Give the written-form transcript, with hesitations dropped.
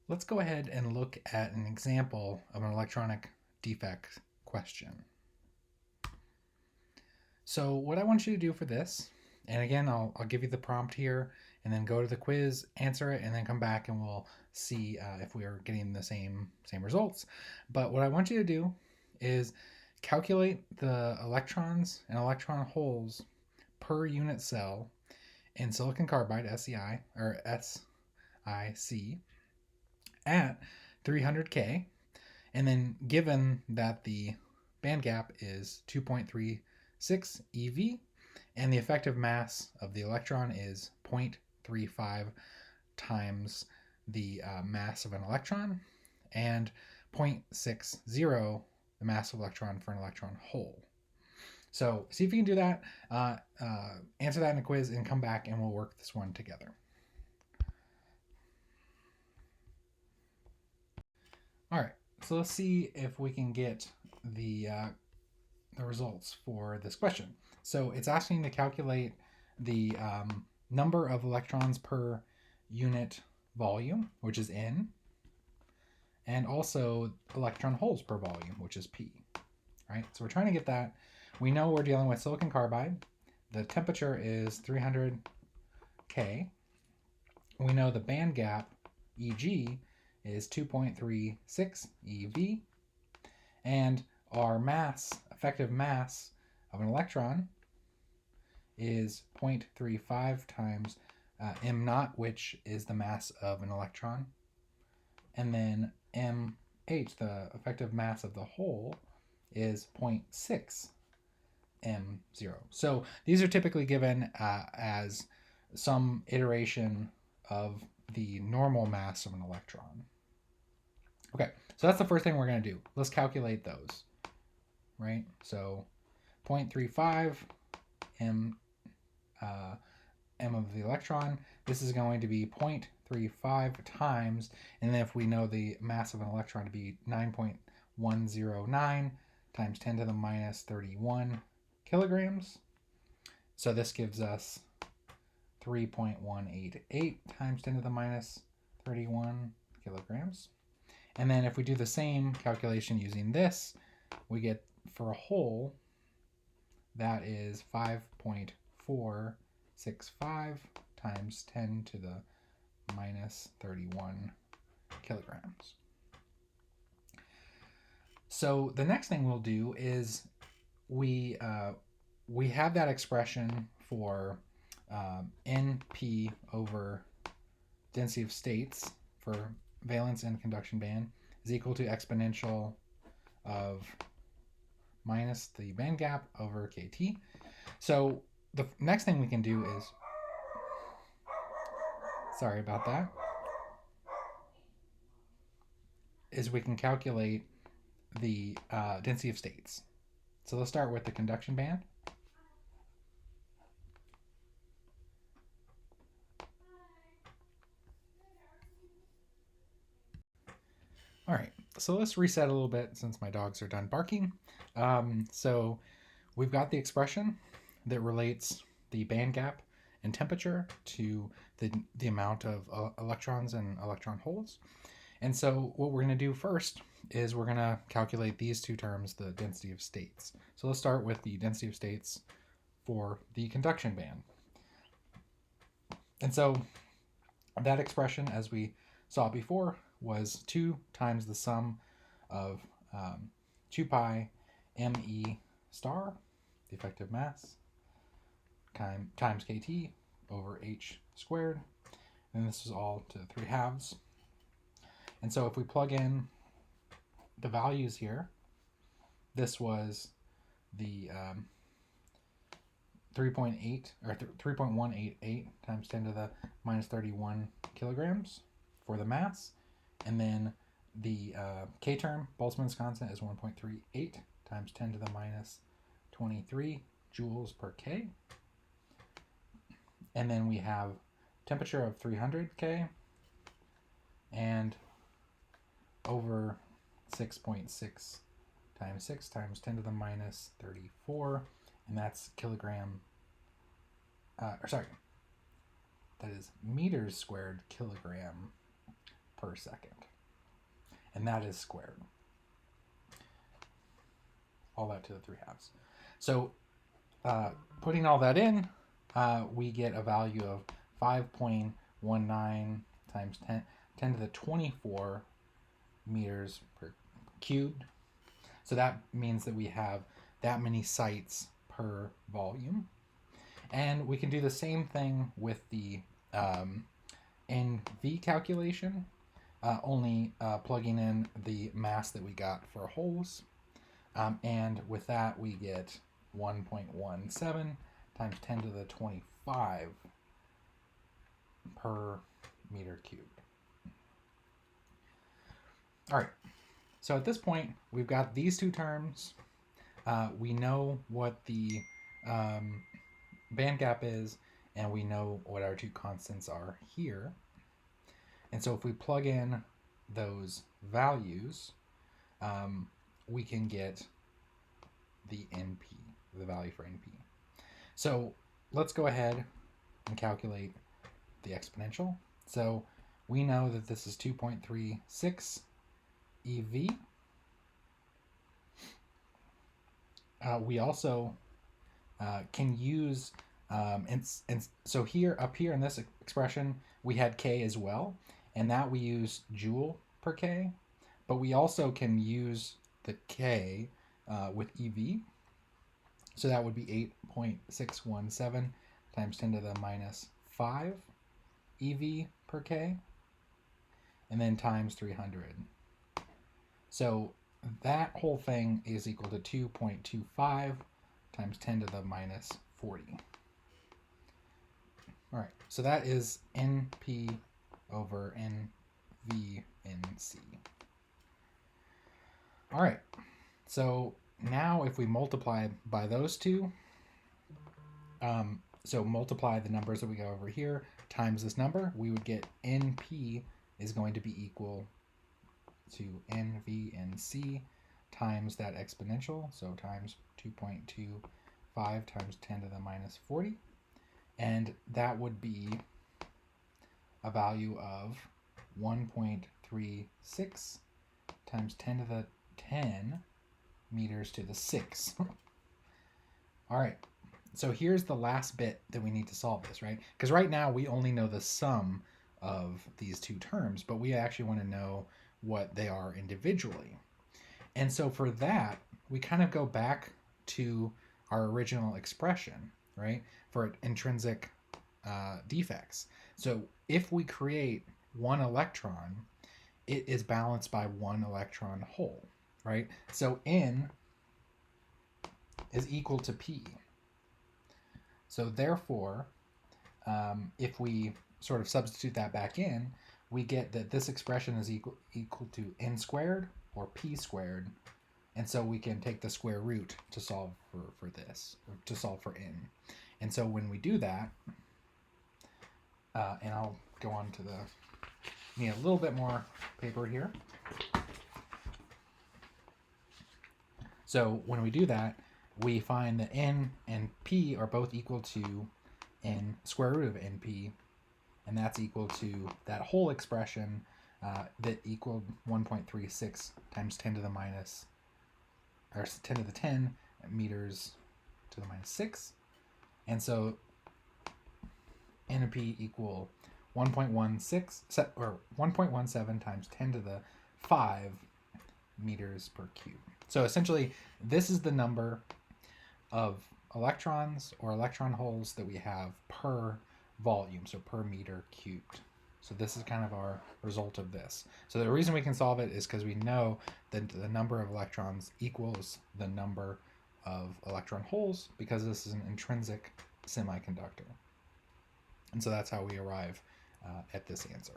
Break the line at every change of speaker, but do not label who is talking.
Let's go ahead and look at an example of an electronic defect question. So what I want you to do for this, and again, I'll give you the prompt here and then go to the quiz, answer it, and then come back and we'll see if we are getting the same results. But what I want you to do is calculate the electrons and electron holes per unit cell in silicon carbide, SEI, or SiC, at 300K. And then given that the band gap is 2.36 eV and the effective mass of the electron is 0.35 times the mass of an electron and 0.60 the mass of electron for an electron hole. So see if you can do that, answer that in a quiz, and come back and we'll work this one together. All right, so let's see if we can get the results for this question. So it's asking to calculate the number of electrons per unit volume, which is N, and also electron holes per volume, which is P, right? So we're trying to get that. We know we're dealing with silicon carbide. The temperature is 300K. We know the band gap, EG, is 2.36 eV, and our mass, effective mass of an electron is 0.35 times m naught, which is the mass of an electron, and then mh, the effective mass of the hole, is 0.6 m0. So these are typically given as some iteration of the normal mass of an electron. Okay, so that's the first thing we're going to do. Let's calculate those, right? So 0.35 m of the electron. This is going to be 0.35 times, and then if we know the mass of an electron to be 9.109 times 10 to the minus 31 kilograms. So this gives us 3.188 times 10 to the minus 31 kilograms. And then if we do the same calculation using this, we get for a hole that is 5.465 times 10 to the minus 31 kilograms. So the next thing we'll do is we have that expression for NP over density of states for valence and conduction band is equal to exponential of minus the band gap over KT. So the next thing we can do is, sorry about that, is we can calculate the density of states. So let's start with the conduction band. All right, so let's reset a little bit since my dogs are done barking. So we've got the expression that relates the band gap and temperature to the amount of electrons and electron holes. And so what we're going to do first is we're going to calculate these two terms, the density of states. So let's start with the density of states for the conduction band. And so that expression, as we saw before, was 2 times the sum of 2 pi me star, the effective mass, times kt over h squared. And this is all to 3 halves. And so if we plug in the values here, this was the 3.8 or 3.188 times 10 to the minus 31 kilograms for the mass. And then the K term, Boltzmann's constant, is 1.38 times 10 to the minus 23 joules per K. And then we have temperature of 300 K and over 6.6 times 6 times 10 to the minus 34, and that's kilogram, that is meters squared kilogram per second. And that is squared. All that to the 3/2. So putting all that in, we get a value of 5.19 times 10 to the 24 meters per cubed. So that means that we have that many sites per volume. And we can do the same thing with the NV calculation, only plugging in the mass that we got for holes. And with that, we get 1.17 times 10 to the 25 per meter cubed. All right, so at this point, we've got these two terms. We know what the band gap is, and we know what our two constants are here. And so if we plug in those values, we can get the NP, the value for NP. So let's go ahead and calculate the exponential. So we know that this is 2.36 EV. We also can use, and so here, up here in this expression, we had K as well, and that we use joule per K, but we also can use the K with EV. So that would be 8.617 times 10 to the minus 5 EV per K, and then times 300. So that whole thing is equal to 2.25 times 10 to the minus 40. All right, so that is NP over NV NC. All right, so now if we multiply by those two, so multiply the numbers that we got over here times this number, we would get NP is going to be equal to NVNC times that exponential, so times 2.25 times 10 to the minus 40, and that would be a value of 1.36 times 10 to the 10 meters to the 6. All right, so here's the last bit that we need to solve this, right? Because right now we only know the sum of these two terms, but we actually want to know what they are individually. And so for that, we kind of go back to our original expression, right, for intrinsic defects. So if we create one electron, it is balanced by one electron hole, right? So N is equal to P. So therefore, if we sort of substitute that back in, we get that this expression is equal to N squared or P squared. And so we can take the square root to solve for this, or to solve for N. And so when we do that, and I'll go on to need a little bit more paper here. So when we do that, we find that N and P are both equal to N square root of NP, and that's equal to that whole expression that equaled 1.36 times 10 to the minus, or 10 to the 10 meters to the minus 6. And so N and P equal 1.16 or 1.17 times 10 to the 5 meters per cube. So essentially, this is the number of electrons or electron holes that we have per volume, so per meter cubed. So this is kind of our result of this. So the reason we can solve it is because we know that the number of electrons equals the number of electron holes, because this is an intrinsic semiconductor. And so that's how we arrive at this answer.